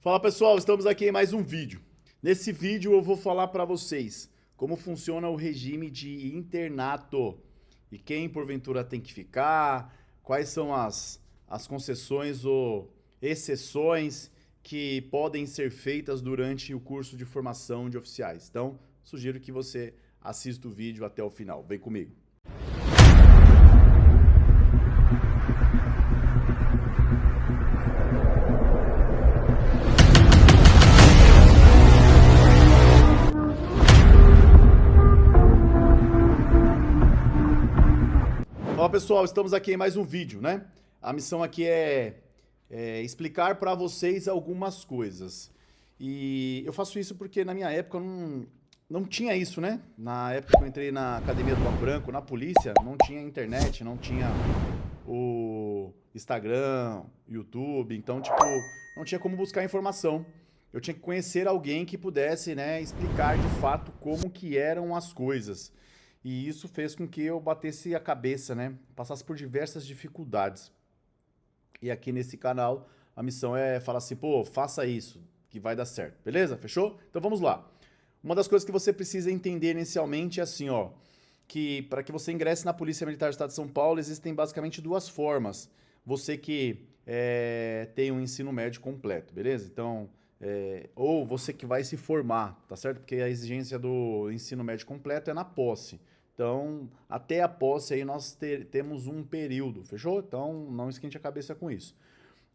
Fala pessoal, estamos aqui em mais um vídeo. Nesse vídeo eu vou falar para vocês como funciona o regime de internato e quem porventura tem que ficar, quais são as concessões ou exceções que podem ser feitas durante o curso de formação de oficiais. Então, sugiro que você assista o vídeo até o final. Vem comigo. Fala pessoal, estamos aqui em mais um vídeo, né? A missão aqui é explicar para vocês algumas coisas. E eu faço isso porque na minha época não tinha isso, né? Na época que eu entrei na Academia do Barro Branco, na polícia, não tinha internet, não tinha o Instagram, YouTube, então, tipo, não tinha como buscar informação. Eu tinha que conhecer alguém que pudesse, né, explicar de fato como que eram as coisas. E isso fez com que eu batesse a cabeça, né? Passasse por diversas dificuldades. E aqui nesse canal, a missão é falar assim, pô, faça isso, que vai dar certo. Beleza? Fechou? Então vamos lá. Uma das coisas que você precisa entender inicialmente é assim, ó, que para que você ingresse na Polícia Militar do Estado de São Paulo, existem basicamente duas formas. Você que tem um ensino médio completo, beleza? Então, ou você que vai se formar, tá certo? Porque a exigência do ensino médio completo é na posse. Então, até a posse aí nós temos um período, fechou? Então, não esquente a cabeça com isso.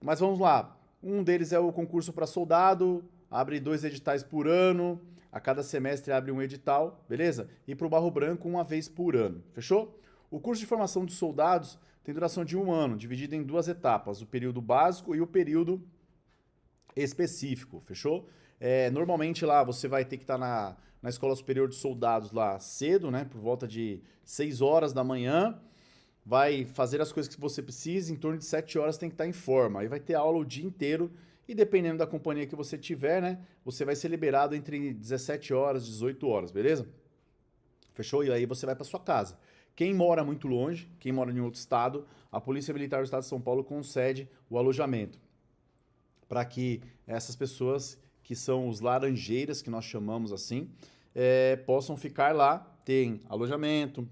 Mas vamos lá. Um deles é o concurso para soldado, abre 2 editais por ano, a cada semestre abre um edital, beleza? E para o Barro Branco, uma vez por ano, fechou? O curso de formação de soldados tem duração de 1 ano, dividido em 2 etapas, o período básico e o período específico, fechou? Normalmente lá você vai ter que estar na Escola Superior de Soldados lá cedo, né? Por volta de 6 horas da manhã. Vai fazer as coisas que você precisa, em torno de 7 horas tem que estar em forma. Aí vai ter aula o dia inteiro e dependendo da companhia que você tiver, né? Você vai ser liberado entre 17 horas e 18 horas, beleza? Fechou? E aí você vai para sua casa. Quem mora muito longe, quem mora em outro estado, a Polícia Militar do Estado de São Paulo concede o alojamento para que essas pessoas, que são os laranjeiras, que nós chamamos assim, possam ficar lá, tem alojamento,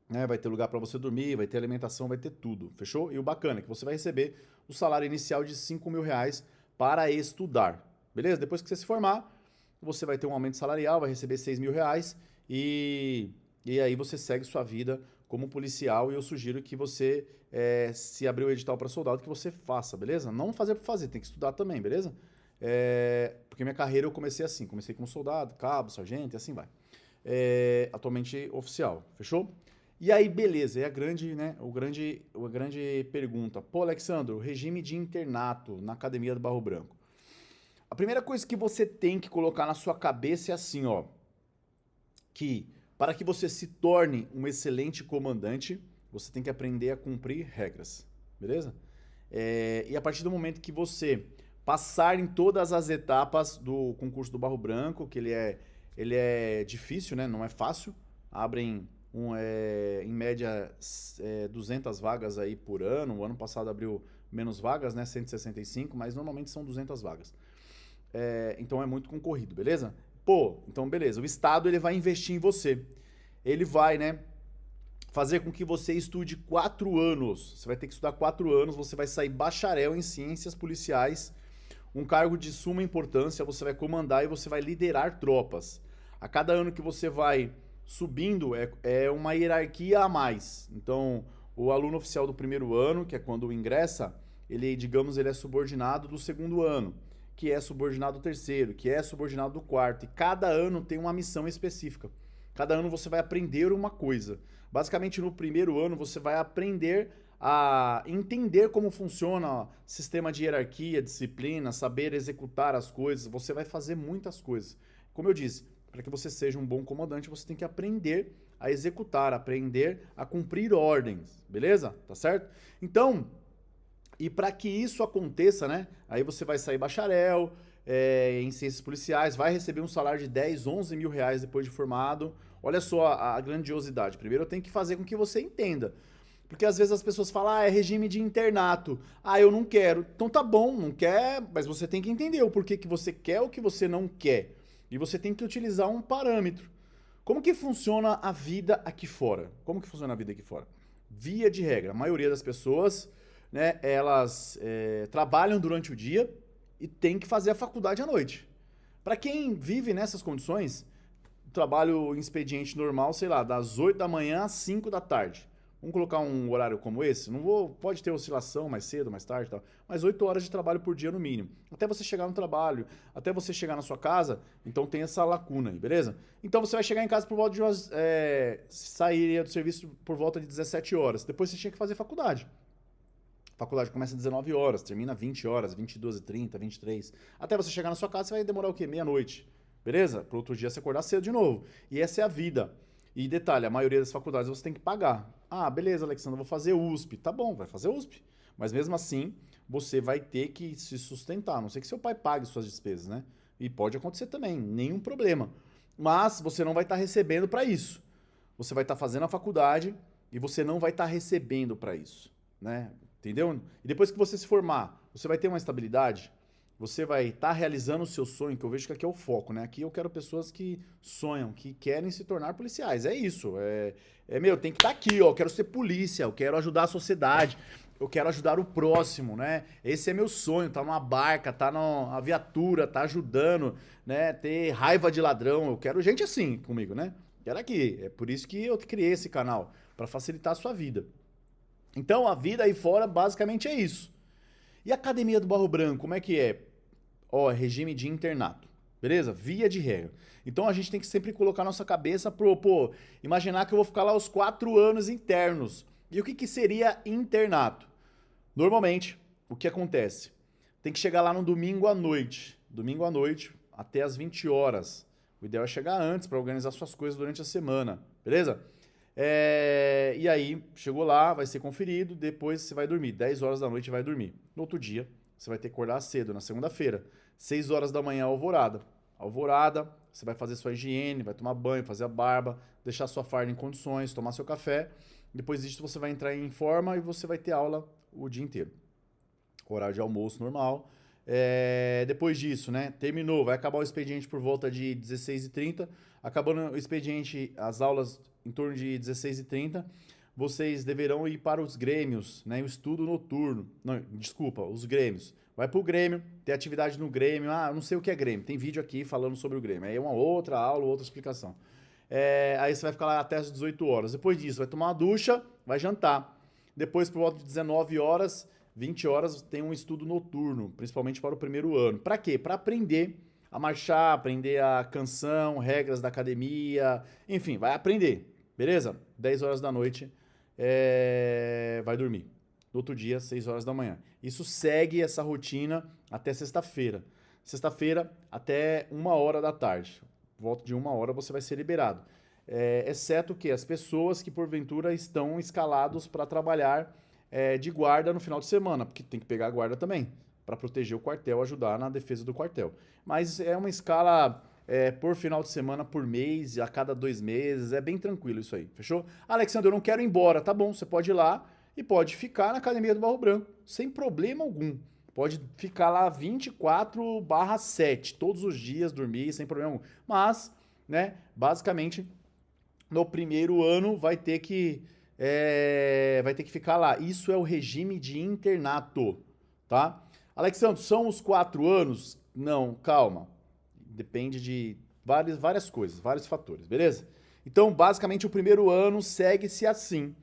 né, vai ter lugar para você dormir, vai ter alimentação, vai ter tudo, fechou? E o bacana é que você vai receber o salário inicial de R$ 5.000 para estudar, beleza? Depois que você se formar, você vai ter um aumento salarial, vai receber R$ 6.000 e aí você segue sua vida como policial e eu sugiro que você, se abrir o edital para soldado, que você faça, beleza? Não fazer por fazer, tem que estudar também, beleza? Porque minha carreira eu comecei assim, comecei como soldado, cabo, sargento e assim vai. Atualmente oficial, fechou? E aí, beleza, é a grande, né, a grande pergunta. Pô, Alexandro, regime de internato na Academia do Barro Branco. A primeira coisa que você tem que colocar na sua cabeça é assim, ó, que para que você se torne um excelente comandante, você tem que aprender a cumprir regras, beleza? E a partir do momento que você passar em todas as etapas do concurso do Barro Branco, que ele é difícil, né? Não é fácil, abrem em média 200 vagas aí por ano, o ano passado abriu menos vagas, né? 165, mas normalmente são 200 vagas. Então é muito concorrido, beleza? Pô, então beleza, o Estado ele vai investir em você. Ele vai, né, fazer com que você estude 4 anos. Você vai ter que estudar 4 anos, você vai sair bacharel em ciências policiais, um cargo de suma importância, você vai comandar e você vai liderar tropas. A cada ano que você vai subindo, é uma hierarquia a mais. Então, o aluno oficial do primeiro ano, que é quando ingressa, ele, digamos, ele é subordinado do segundo ano, que é subordinado do terceiro, que é subordinado do quarto. E cada ano tem uma missão específica. Cada ano você vai aprender uma coisa. Basicamente, no primeiro ano, você vai aprender a entender como funciona o sistema de hierarquia, disciplina, saber executar as coisas. Você vai fazer muitas coisas. Como eu disse, para que você seja um bom comandante, você tem que aprender a executar, aprender a cumprir ordens, beleza? Tá certo? Então, e para que isso aconteça, né? Aí você vai sair bacharel em ciências policiais, vai receber um salário de 10, 11 mil reais depois de formado. Olha só a grandiosidade. Primeiro eu tenho que fazer com que você entenda. Porque às vezes as pessoas falam, é regime de internato. Ah, eu não quero. Então tá bom, não quer, mas você tem que entender o porquê que você quer ou que você não quer. E você tem que utilizar um parâmetro. Como que funciona a vida aqui fora? Como que funciona a vida aqui fora? Via de regra, a maioria das pessoas, né, elas trabalham durante o dia e tem que fazer a faculdade à noite. Para quem vive nessas condições, trabalho em expediente normal, sei lá, das 8 da manhã às 5 da tarde. Vamos colocar um horário como esse? Não vou, pode ter oscilação mais cedo, mais tarde e tal, mas 8 horas de trabalho por dia no mínimo. Até você chegar no trabalho, até você chegar na sua casa, então tem essa lacuna aí, beleza? Então você vai chegar em casa por volta de umas. Sairia do serviço por volta de 17 horas. Depois você tinha que fazer faculdade. A faculdade começa às 19 horas, termina 20 horas, 22h30, 23. Até você chegar na sua casa, você vai demorar o quê? Meia-noite. Beleza? Para outro dia você acordar cedo de novo. E essa é a vida. E detalhe, a maioria das faculdades você tem que pagar. Ah, beleza, Alexandre, vou fazer USP. Tá bom, vai fazer USP. Mas mesmo assim, você vai ter que se sustentar. A não sei que seu pai pague suas despesas, né? E pode acontecer também, nenhum problema. Mas você não vai estar recebendo para isso. Você vai estar fazendo a faculdade e você não vai estar recebendo para isso, né? Entendeu? E depois que você se formar, você vai ter uma estabilidade, você vai estar realizando o seu sonho, que eu vejo que aqui é o foco, né? Aqui eu quero pessoas que sonham, que querem se tornar policiais. É isso. Tem que estar aqui, ó. Eu quero ser polícia, eu quero ajudar a sociedade, eu quero ajudar o próximo, né? Esse é meu sonho, tá numa barca, tá na viatura, tá ajudando, né? Ter raiva de ladrão. Eu quero gente assim comigo, né? Quero aqui. É por isso que eu criei esse canal, para facilitar a sua vida. Então, a vida aí fora basicamente é isso. E a Academia do Barro Branco, como é que é? Ó, regime de internato, beleza? Via de regra. Então, a gente tem que sempre colocar nossa cabeça imaginar que eu vou ficar lá os 4 anos internos. E o que seria internato? Normalmente, o que acontece? Tem que chegar lá no domingo à noite. Domingo à noite, até às 20 horas. O ideal é chegar antes para organizar suas coisas durante a semana, beleza? E aí, chegou lá, vai ser conferido, depois você vai dormir. 10 horas da noite vai dormir. No outro dia, você vai ter que acordar cedo, na segunda-feira. 6 horas da manhã, alvorada. Alvorada, você vai fazer sua higiene, vai tomar banho, fazer a barba, deixar sua farda em condições, tomar seu café. Depois disso, você vai entrar em forma e você vai ter aula o dia inteiro. Horário de almoço normal. Depois disso, né? Terminou, vai acabar o expediente por volta de 16h30. Acabando o expediente, as aulas em torno de 16h30, vocês deverão ir para os grêmios, né? O estudo noturno. Não, desculpa, os grêmios. Vai para o Grêmio, tem atividade no Grêmio. Ah, não sei o que é Grêmio. Tem vídeo aqui falando sobre o Grêmio. Aí é uma outra aula, outra explicação. Aí você vai ficar lá até as 18 horas. Depois disso, vai tomar uma ducha, vai jantar. Depois, por volta de 19 horas, 20 horas, tem um estudo noturno, principalmente para o primeiro ano. Para quê? Para aprender a marchar, aprender a canção, regras da academia, enfim, vai aprender, beleza? 10 horas da noite, vai dormir. No outro dia, 6 horas da manhã. Isso segue essa rotina até sexta-feira. Sexta-feira até 1 hora da tarde. Volta de 1 hora você vai ser liberado. Exceto que as pessoas que porventura estão escalados para trabalhar de guarda no final de semana, porque tem que pegar a guarda também, para proteger o quartel, ajudar na defesa do quartel. Mas é uma escala por final de semana, por mês, a cada 2 meses, é bem tranquilo isso aí, fechou? Alexandre, eu não quero ir embora, tá bom, você pode ir lá e pode ficar na Academia do Barro Branco, sem problema algum. Pode ficar lá 24/7, todos os dias, dormir, sem problema algum. Mas, né, basicamente, no primeiro ano vai ter que ficar lá. Isso é o regime de internato, tá? Alexandre, são os 4 anos? Não, calma. Depende de várias coisas, vários fatores, beleza? Então, basicamente, o primeiro ano segue-se assim,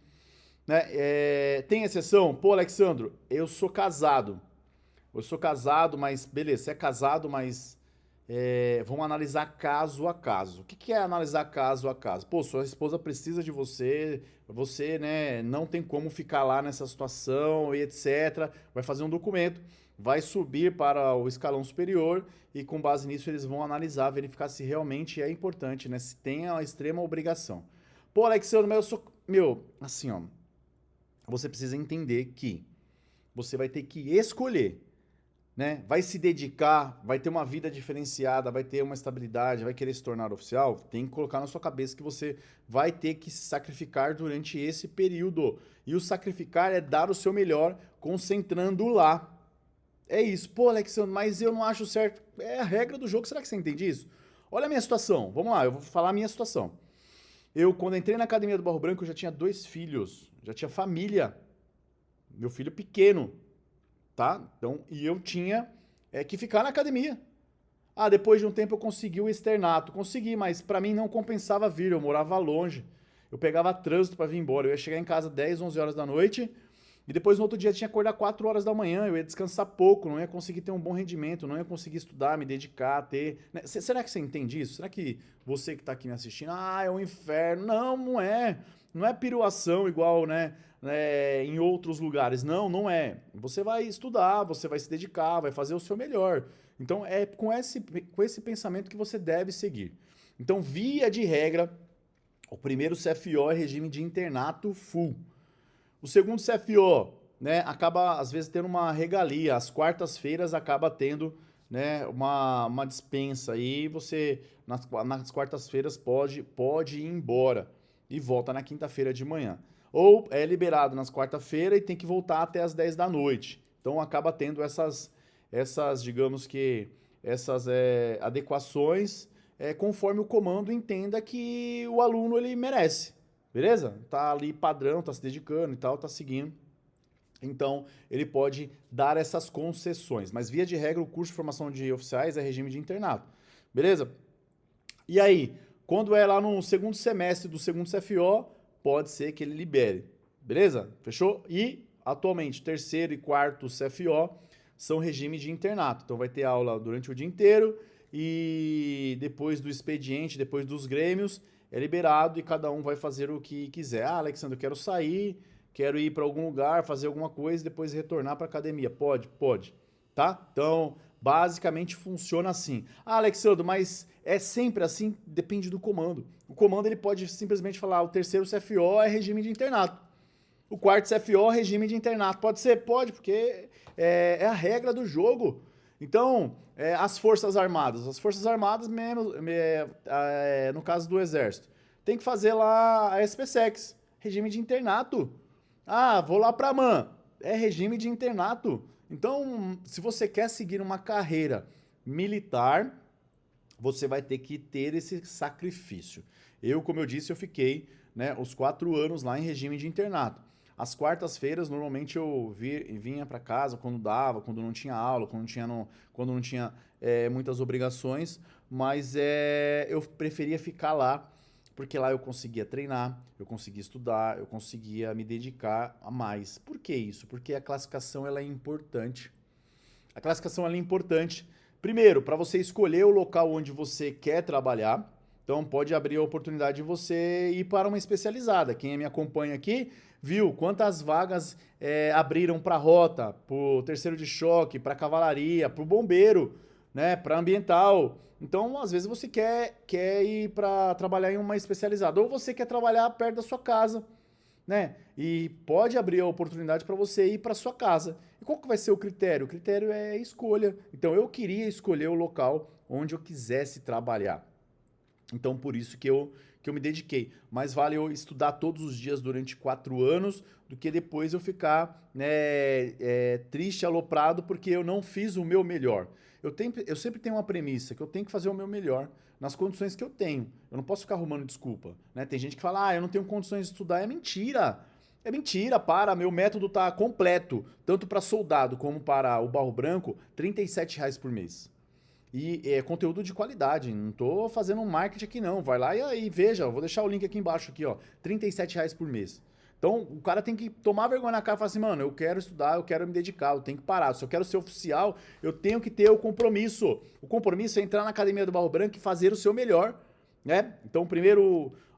né? Tem exceção? Pô, Alexandre, eu sou casado. Eu sou casado, mas beleza, você é casado, mas vamos analisar caso a caso. O que é analisar caso a caso? Pô, sua esposa precisa de você, né, não tem como ficar lá nessa situação e etc. Vai fazer um documento, vai subir para o escalão superior e com base nisso eles vão analisar, verificar se realmente é importante, né, se tem a extrema obrigação. Pô, Alexandre, mas eu sou... Meu, assim, ó, você precisa entender que você vai ter que escolher né? Vai se dedicar, vai ter uma vida diferenciada, vai ter uma estabilidade, vai querer se tornar oficial, tem que colocar na sua cabeça que você vai ter que se sacrificar durante esse período. E o sacrificar é dar o seu melhor concentrando lá. É isso. Pô, Alexandre, mas eu não acho certo. É a regra do jogo. Será que você entende isso? Olha a minha situação. Vamos lá, eu vou falar a minha situação. Eu, quando entrei na academia do Barro Branco, eu já tinha 2 filhos, já tinha família. Meu filho pequeno, tá? Então, e eu tinha que ficar na academia. Ah, depois de um tempo eu consegui o externato. Consegui, mas pra mim não compensava vir, eu morava longe. Eu pegava trânsito pra vir embora. Eu ia chegar em casa 10, 11 horas da noite e depois no outro dia tinha que acordar 4 horas da manhã. Eu ia descansar pouco, não ia conseguir ter um bom rendimento, não ia conseguir estudar, me dedicar, ter. Né? Será que você entende isso? Será que você que tá aqui me assistindo, é um inferno? Não, não é. Não é piruação igual, né? Em outros lugares. Não, não é. Você vai estudar, você vai se dedicar, vai fazer o seu melhor. Então é com esse pensamento que você deve seguir. Então, via de regra, o primeiro CFO é regime de internato full. O segundo CFO, né, acaba às vezes tendo uma regalia. Às quartas-feiras acaba tendo, né, uma dispensa. E você, nas quartas-feiras, pode ir embora e volta na quinta-feira de manhã. Ou é liberado nas quarta-feira e tem que voltar até as 10 da noite. Então acaba tendo digamos que, essas adequações conforme o comando entenda que o aluno ele merece. Beleza? Tá ali padrão, tá se dedicando e tal, tá seguindo. Então, ele pode dar essas concessões. Mas, via de regra, o curso de formação de oficiais é regime de internato. Beleza? E aí, quando é lá no segundo semestre do segundo CFO, pode ser que ele libere. Beleza? Fechou? E, atualmente, terceiro e quarto CFO são regime de internato. Então, vai ter aula durante o dia inteiro e depois do expediente, depois dos grêmios, é liberado e cada um vai fazer o que quiser. Ah, Alexandre, eu quero sair, quero ir para algum lugar, fazer alguma coisa e depois retornar para a academia. Pode, pode, tá? Então, basicamente funciona assim. Ah, Alexandre, mas é sempre assim? Depende do comando. O comando ele pode simplesmente falar, o terceiro CFO é regime de internato. O quarto CFO é regime de internato. Pode ser? Pode, porque é a regra do jogo. Então, as Forças Armadas, mesmo, no caso do Exército, tem que fazer lá a SPSEX, regime de internato. Ah, vou lá pra MAN, é regime de internato. Então, se você quer seguir uma carreira militar, você vai ter que ter esse sacrifício. Eu, como eu disse, eu fiquei, né, os 4 anos lá em regime de internato. Às quartas-feiras, normalmente eu vinha para casa quando dava, quando não tinha aula, quando não tinha muitas obrigações, mas eu preferia ficar lá, porque lá eu conseguia treinar, eu conseguia estudar, eu conseguia me dedicar a mais. Por que isso? Porque a classificação ela é importante. A classificação ela é importante, primeiro, para você escolher o local onde você quer trabalhar. Então pode abrir a oportunidade de você ir para uma especializada. Quem me acompanha aqui viu quantas vagas abriram para rota, para o terceiro de choque, para cavalaria, para o bombeiro, né, para ambiental. Então, às vezes você quer ir para trabalhar em uma especializada ou você quer trabalhar perto da sua casa, né? E pode abrir a oportunidade para você ir para sua casa. E qual que vai ser o critério? O critério é escolha. Então, eu queria escolher o local onde eu quisesse trabalhar. Então, por isso que eu me dediquei. Mais vale eu estudar todos os dias durante 4 anos do que depois eu ficar, né, triste, aloprado, porque eu não fiz o meu melhor. Eu sempre tenho uma premissa, que eu tenho que fazer o meu melhor nas condições que eu tenho. Eu não posso ficar arrumando desculpa, né? Tem gente que fala, eu não tenho condições de estudar. É mentira. É mentira, meu método tá completo, tanto para soldado como para o Barro Branco, R$ 37 por mês. E é conteúdo de qualidade, não tô fazendo um marketing aqui não, vai lá e veja, vou deixar o link aqui embaixo aqui, ó, R$ 37 por mês. Então, o cara tem que tomar vergonha na cara e falar assim, mano, eu quero estudar, eu quero me dedicar, eu tenho que parar. Se eu quero ser oficial, eu tenho que ter o compromisso. O compromisso é entrar na academia do Barro Branco e fazer o seu melhor, né? Então, a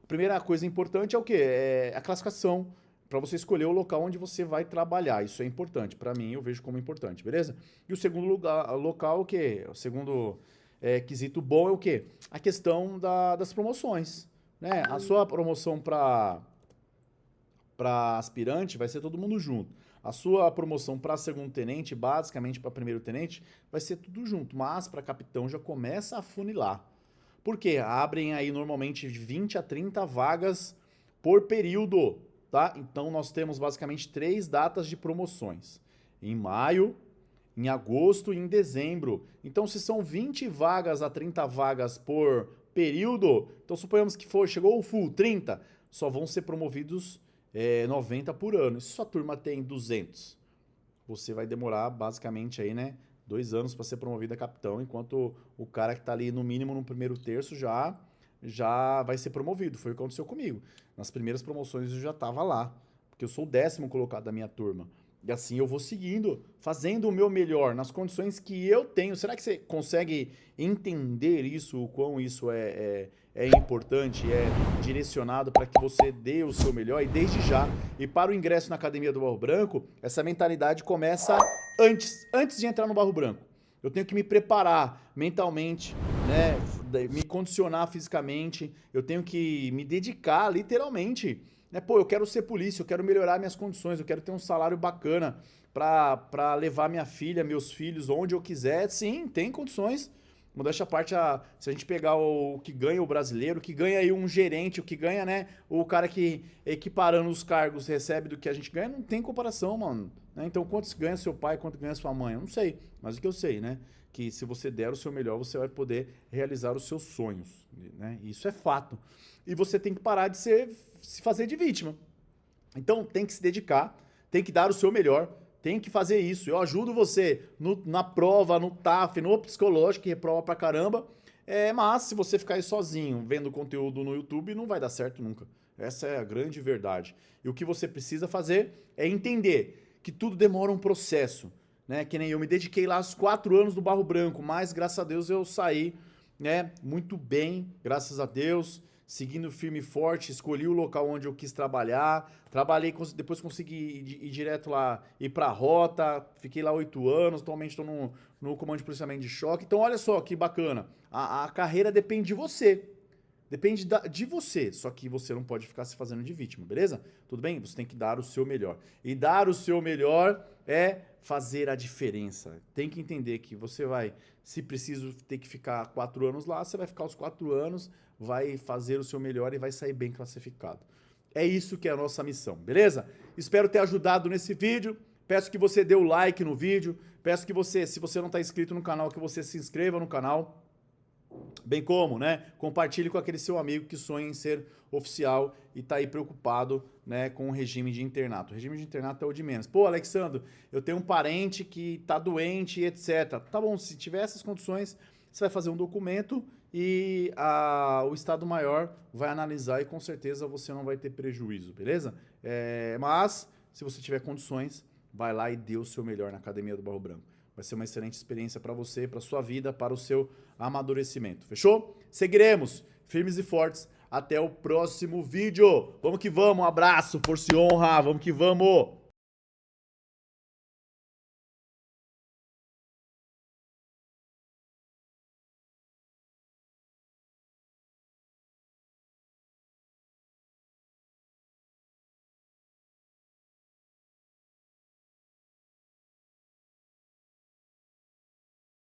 primeira coisa importante é o quê? É a classificação, para você escolher o local onde você vai trabalhar. Isso é importante. Para mim, eu vejo como importante, beleza? E o segundo local, o quê? O segundo quesito bom é o quê? A questão das promoções, né? A sua promoção para aspirante vai ser todo mundo junto. A sua promoção para segundo tenente, basicamente para primeiro tenente, vai ser tudo junto, mas para capitão já começa a funilar. Por quê? Abrem aí normalmente 20 a 30 vagas por período, tá? Então nós temos basicamente 3 datas de promoções. Em maio, em agosto e em dezembro. Então se são 20 vagas a 30 vagas por período, então suponhamos que chegou o full 30, só vão ser promovidos 90 por ano. E se sua turma tem 200, você vai demorar basicamente aí, né, 2 anos para ser promovido a capitão, enquanto o cara que tá ali no mínimo no primeiro terço já vai ser promovido. Foi o que aconteceu comigo. Nas primeiras promoções eu já tava lá, porque eu sou o 10º colocado da minha turma. E assim eu vou seguindo, fazendo o meu melhor nas condições que eu tenho. Será que você consegue entender isso, o quão isso é importante, é direcionado para que você dê o seu melhor e desde já? E para o ingresso na Academia do Barro Branco, essa mentalidade começa antes de entrar no Barro Branco. Eu tenho que me preparar mentalmente, né, me condicionar fisicamente, eu tenho que me dedicar literalmente. Pô, eu quero ser polícia, eu quero melhorar minhas condições, eu quero ter um salário bacana pra levar minha filha, meus filhos, onde eu quiser. Sim, tem condições. Modéstia à parte, se a gente pegar o que ganha o brasileiro, o que ganha aí um gerente, o que ganha, né, o cara que, equiparando os cargos, recebe do que a gente ganha, não tem comparação, mano. Né? Então, quanto ganha seu pai, quanto ganha sua mãe? Eu não sei, mas o que eu sei, né? Que se você der o seu melhor, você vai poder realizar os seus sonhos, né? Isso é fato. E você tem que parar de se fazer de vítima. Então tem que se dedicar, tem que dar o seu melhor, tem que fazer isso. Eu ajudo você na prova, no TAF, no psicológico, que reprova pra caramba. Mas se você ficar aí sozinho vendo conteúdo no YouTube, não vai dar certo nunca. Essa é a grande verdade. E o que você precisa fazer é entender que tudo demora um processo. Né? Que nem eu me dediquei lá aos 4 anos do Barro Branco, mas graças a Deus eu saí, né, muito bem, graças a Deus, seguindo firme e forte, escolhi o local onde eu quis trabalhar, trabalhei, depois consegui ir direto lá, ir pra rota, fiquei lá 8 anos, atualmente estou no comando de policiamento de choque. Então olha só que bacana, a carreira depende de você. Depende de você, só que você não pode ficar se fazendo de vítima, beleza? Tudo bem? Você tem que dar o seu melhor. E dar o seu melhor é fazer a diferença. Tem que entender que você vai, se preciso ter que ficar 4 anos lá, você vai ficar os 4 anos, vai fazer o seu melhor e vai sair bem classificado. É isso que é a nossa missão, beleza? Espero ter ajudado nesse vídeo. Peço que você dê o like no vídeo. Peço que você, se você não está inscrito no canal, que você se inscreva no canal. Bem como, né, compartilhe com aquele seu amigo que sonha em ser oficial e tá aí preocupado, né, com o regime de internato. O regime de internato é o de menos. Pô, Alexandro, eu tenho um parente que tá doente, etc. Tá bom, se tiver essas condições, você vai fazer um documento e o Estado Maior vai analisar e com certeza você não vai ter prejuízo, beleza? Mas, se você tiver condições, vai lá e dê o seu melhor na Academia do Barro Branco. Vai ser uma excelente experiência para você, para sua vida, para o seu amadurecimento. Fechou? Seguiremos firmes e fortes. Até o próximo vídeo. Vamos que vamos. Um abraço, força e honra. Vamos que vamos.